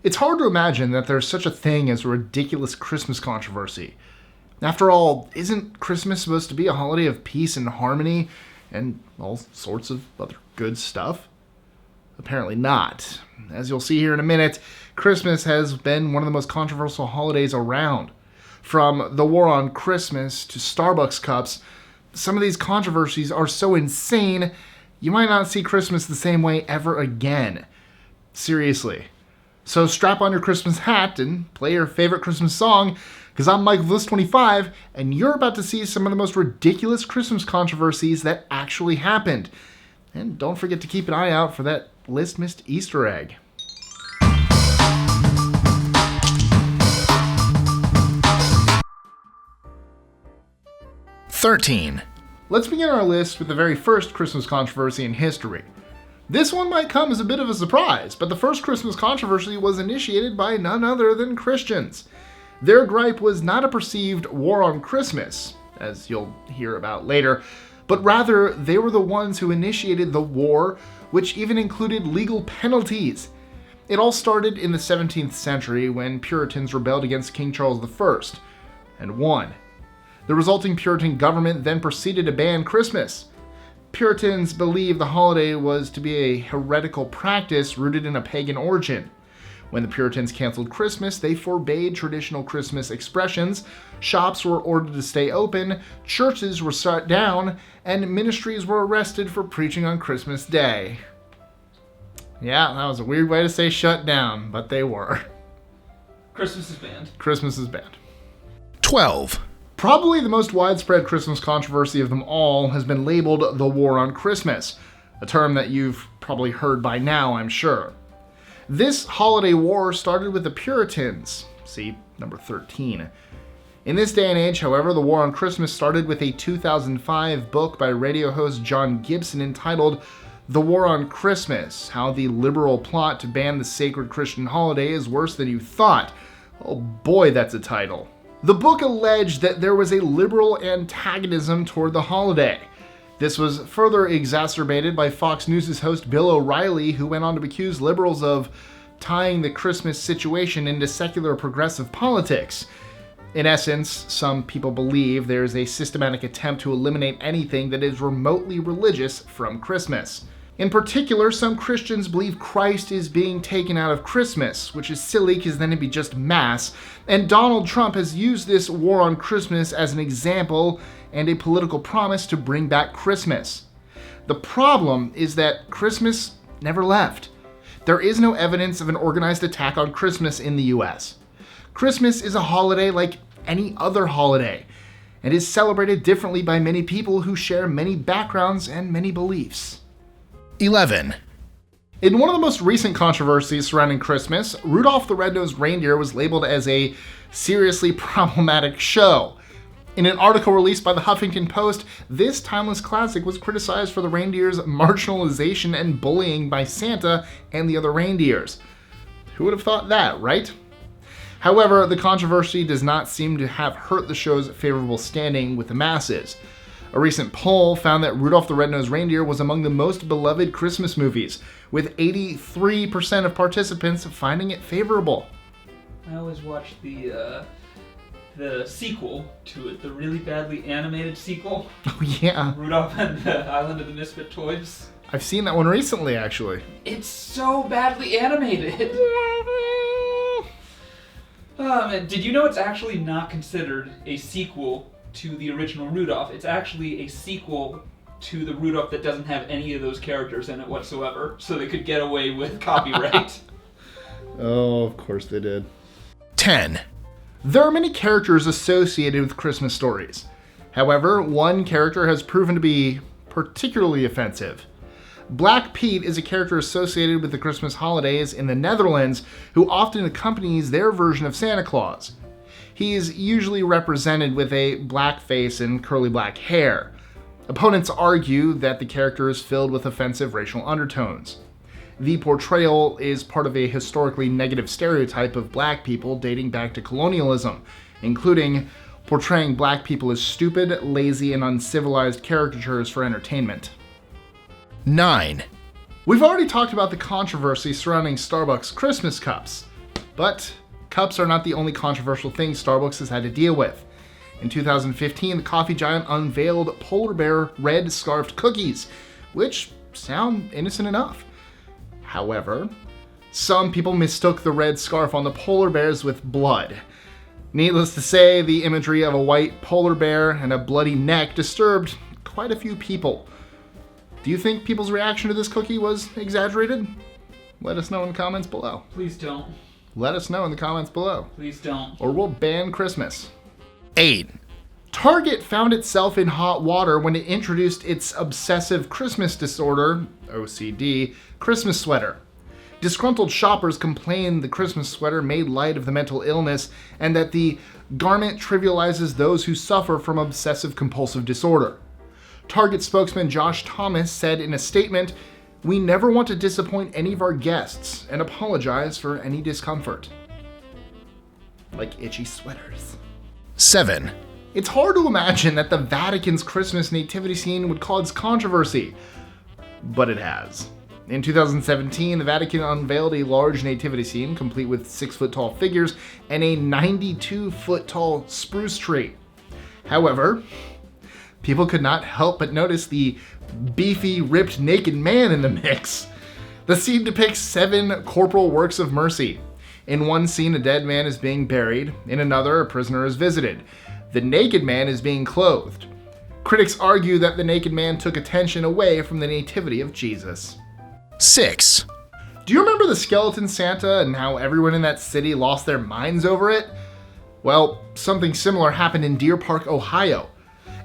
It's hard to imagine that there's such a thing as a ridiculous Christmas controversy. After all, isn't Christmas supposed to be a holiday of peace and harmony and all sorts of other good stuff? Apparently not. As you'll see here in a minute, Christmas has been one of the most controversial holidays around. From the war on Christmas to Starbucks cups, some of these controversies are so insane, you might not see Christmas the same way ever again. Seriously. So strap on your Christmas hat and play your favorite Christmas song, because I'm Mike of List 25, and you're about to see some of the most ridiculous Christmas controversies that actually happened. And don't forget to keep an eye out for that List Missed Easter egg. (13) Let's begin our list with the very first Christmas controversy in history. This one might come as a bit of a surprise, but the first Christmas controversy was initiated by none other than Christians. Their gripe was not a perceived war on Christmas, as you'll hear about later, but rather they were the ones who initiated the war, which even included legal penalties. It all started in the 17th century when Puritans rebelled against King Charles I, and won. The resulting Puritan government then proceeded to ban Christmas. Puritans believed the holiday was to be a heretical practice rooted in a pagan origin. When the Puritans canceled Christmas, they forbade traditional Christmas expressions, shops were ordered to stay open, churches were shut down, and ministries were arrested for preaching on Christmas Day. Yeah, that was a weird way to say shut down, but they were. Christmas is banned. Christmas is banned. 12. Probably the most widespread Christmas controversy of them all has been labeled the War on Christmas, a term that you've probably heard by now, I'm sure. This holiday war started with the Puritans, see number 13. In this day and age, however, the War on Christmas started with a 2005 book by radio host John Gibson entitled The War on Christmas, How the Liberal Plot to Ban the Sacred Christian Holiday is Worse Than You Thought. Oh boy, that's a title. The book alleged that there was a liberal antagonism toward the holiday. This was further exacerbated by Fox News' host Bill O'Reilly, who went on to accuse liberals of tying the Christmas situation into secular progressive politics. In essence, some people believe there is a systematic attempt to eliminate anything that is remotely religious from Christmas. In particular, some Christians believe Christ is being taken out of Christmas, which is silly because then it'd be just Mass, and Donald Trump has used this war on Christmas as an example and a political promise to bring back Christmas. The problem is that Christmas never left. There is no evidence of an organized attack on Christmas in the US. Christmas is a holiday like any other holiday, and is celebrated differently by many people who share many backgrounds and many beliefs. 11. In one of the most recent controversies surrounding Christmas, Rudolph the Red-Nosed Reindeer was labeled as a seriously problematic show. In an article released by the Huffington Post, this timeless classic was criticized for the reindeer's marginalization and bullying by Santa and the other reindeers. Who would have thought that, right? However, the controversy does not seem to have hurt the show's favorable standing with the masses. A recent poll found that Rudolph the Red-Nosed Reindeer was among the most beloved Christmas movies, with 83% of participants finding it favorable. I always watch the sequel to it, the really badly animated sequel. Oh yeah. Rudolph and the Island of the Misfit Toys. I've seen that one recently, actually. It's so badly animated. Man, did you know it's actually not considered a sequel to the original Rudolph? It's actually a sequel to the Rudolph that doesn't have any of those characters in it whatsoever, so they could get away with copyright. Oh, of course they did. 10. There are many characters associated with Christmas stories. However, one character has proven to be particularly offensive. Black Piet is a character associated with the Christmas holidays in the Netherlands who often accompanies their version of Santa Claus. He is usually represented with a black face and curly black hair. Opponents argue that the character is filled with offensive racial undertones. The portrayal is part of a historically negative stereotype of black people dating back to colonialism, including portraying black people as stupid, lazy, and uncivilized caricatures for entertainment. 9. We've already talked about the controversy surrounding Starbucks Christmas cups. But cups are not the only controversial thing Starbucks has had to deal with. In 2015, the coffee giant unveiled polar bear red scarfed cookies, which sound innocent enough. However, some people mistook the red scarf on the polar bears with blood. Needless to say, the imagery of a white polar bear and a bloody neck disturbed quite a few people. Do you think people's reaction to this cookie was exaggerated? Let us know in the comments below. Please don't. Let us know in the comments below. Please don't. Or we'll ban Christmas. 8. Target found itself in hot water when it introduced its obsessive Christmas disorder, OCD, Christmas sweater. Disgruntled shoppers complained the Christmas sweater made light of the mental illness and that the garment trivializes those who suffer from obsessive compulsive disorder. Target spokesman Josh Thomas said in a statement, "We never want to disappoint any of our guests and apologize for any discomfort." Like itchy sweaters. 7. It's hard to imagine that the Vatican's Christmas nativity scene would cause controversy, but it has. In 2017, the Vatican unveiled a large nativity scene complete with 6-foot-tall figures and a 92-foot-tall spruce tree. However, people could not help but notice the beefy, ripped, naked man in the mix. The scene depicts 7 corporal works of mercy. In one scene, a dead man is being buried. In another, a prisoner is visited. The naked man is being clothed. Critics argue that the naked man took attention away from the nativity of Jesus. 6. Do you remember the skeleton Santa and how everyone in that city lost their minds over it? Well, something similar happened in Deer Park, Ohio.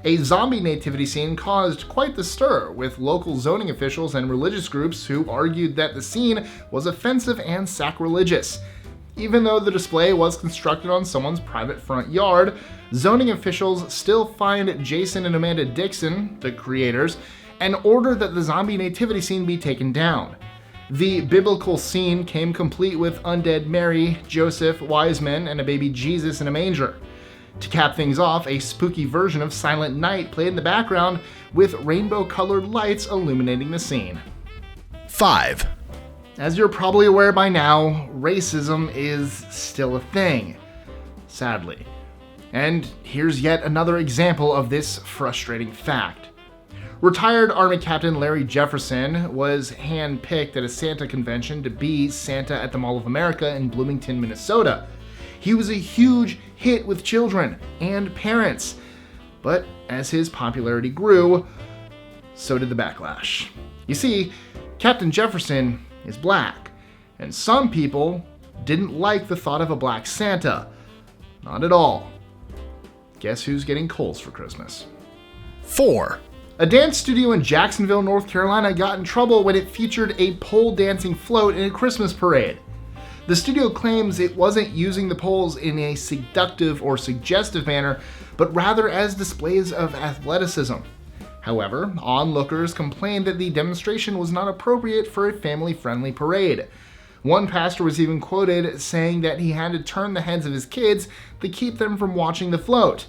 A zombie nativity scene caused quite the stir, with local zoning officials and religious groups who argued that the scene was offensive and sacrilegious. Even though the display was constructed on someone's private front yard, zoning officials still fined Jason and Amanda Dixon, the creators, and ordered that the zombie nativity scene be taken down. The biblical scene came complete with undead Mary, Joseph, wise men, and a baby Jesus in a manger. To cap things off, a spooky version of Silent Night played in the background with rainbow-colored lights illuminating the scene. 5. As you're probably aware by now, racism is still a thing, sadly. And here's yet another example of this frustrating fact. Retired Army Captain Larry Jefferson was hand-picked at a Santa convention to be Santa at the Mall of America in Bloomington, Minnesota. He was a huge hit with children and parents, but as his popularity grew, so did the backlash. You see, Captain Jefferson is black, and some people didn't like the thought of a black Santa. Not at all. Guess who's getting coals for Christmas? 4. A dance studio in Jacksonville, North Carolina got in trouble when it featured a pole dancing float in a Christmas parade. The studio claims it wasn't using the poles in a seductive or suggestive manner, but rather as displays of athleticism. However, onlookers complained that the demonstration was not appropriate for a family-friendly parade. One pastor was even quoted saying that he had to turn the heads of his kids to keep them from watching the float.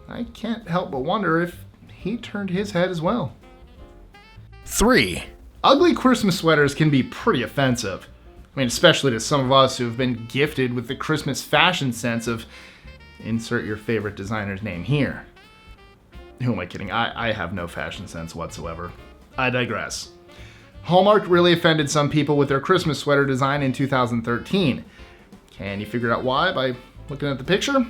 I can't help but wonder if he turned his head as well. 3. Ugly Christmas sweaters can be pretty offensive. I mean, especially to some of us who have been gifted with the Christmas fashion sense of insert your favorite designer's name here. Who am I kidding? I have no fashion sense whatsoever. I digress. Hallmark really offended some people with their Christmas sweater design in 2013. Can you figure out why by looking at the picture?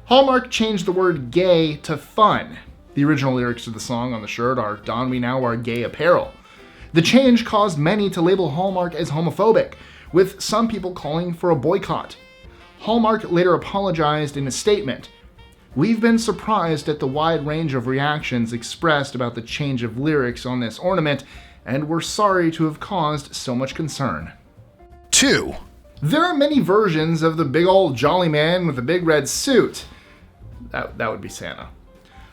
Hallmark changed the word gay to fun. The original lyrics of the song on the shirt are, "Don we now our gay apparel." The change caused many to label Hallmark as homophobic, with some people calling for a boycott. Hallmark later apologized in a statement. "We've been surprised at the wide range of reactions expressed about the change of lyrics on this ornament, and we're sorry to have caused so much concern." 2. There are many versions of the big old jolly man with a big red suit. That would be Santa.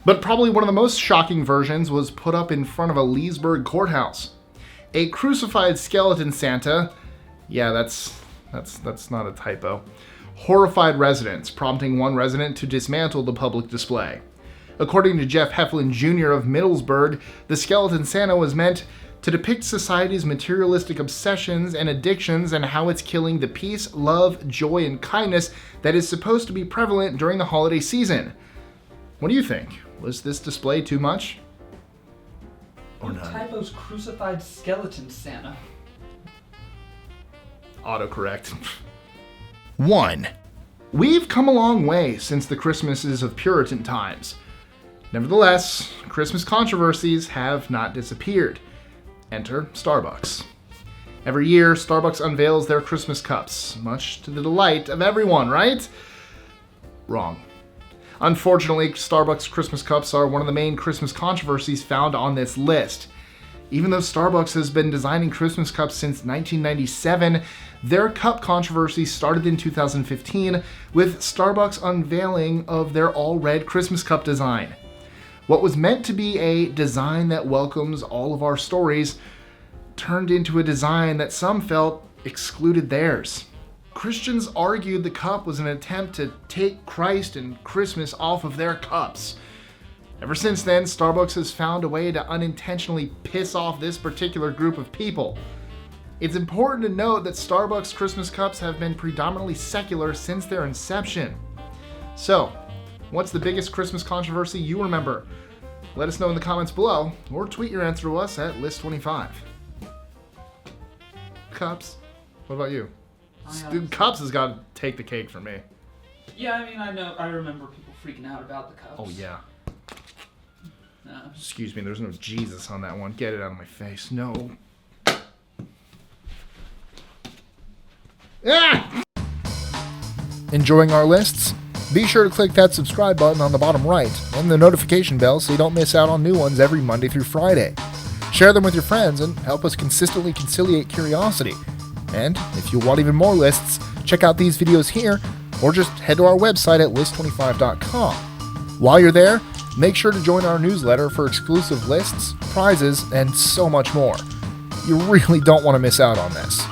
But probably one of the most shocking versions was put up in front of a Leesburg courthouse. A crucified skeleton Santa, yeah, that's not a typo, horrified residents, prompting one resident to dismantle the public display. According to Jeff Heflin Jr. of Middlesburg, the skeleton Santa was meant to depict society's materialistic obsessions and addictions and how it's killing the peace, love, joy, and kindness that is supposed to be prevalent during the holiday season. What do you think? Was this display too much? Or What not? typo's crucified skeleton, Santa? Autocorrect. 1. We've come a long way since the Christmases of Puritan times. Nevertheless, Christmas controversies have not disappeared. Enter Starbucks. Every year, Starbucks unveils their Christmas cups, much to the delight of everyone, right? Wrong. Unfortunately, Starbucks Christmas cups are one of the main Christmas controversies found on this list. Even though Starbucks has been designing Christmas cups since 1997, their cup controversy started in 2015 with Starbucks' unveiling of their all-red Christmas cup design. What was meant to be a design that welcomes all of our stories turned into a design that some felt excluded theirs. Christians argued the cup was an attempt to take Christ and Christmas off of their cups. Ever since then, Starbucks has found a way to unintentionally piss off this particular group of people. It's important to note that Starbucks Christmas cups have been predominantly secular since their inception. So, what's the biggest Christmas controversy you remember? Let us know in the comments below, or tweet your answer to us at List25. Cups. What about you? Cups has got to take the cake for me. Yeah, I mean, I remember people freaking out about the cups. Oh yeah. No. Excuse me, there's no Jesus on that one. Get it out of my face. No. Ah! Enjoying our lists? Be sure to click that subscribe button on the bottom right and the notification bell so you don't miss out on new ones every Monday through Friday. Share them with your friends and help us consistently conciliate curiosity. And if you want even more lists, check out these videos here or just head to our website at list25.com. While you're there, make sure to join our newsletter for exclusive lists, prizes, and so much more. You really don't want to miss out on this.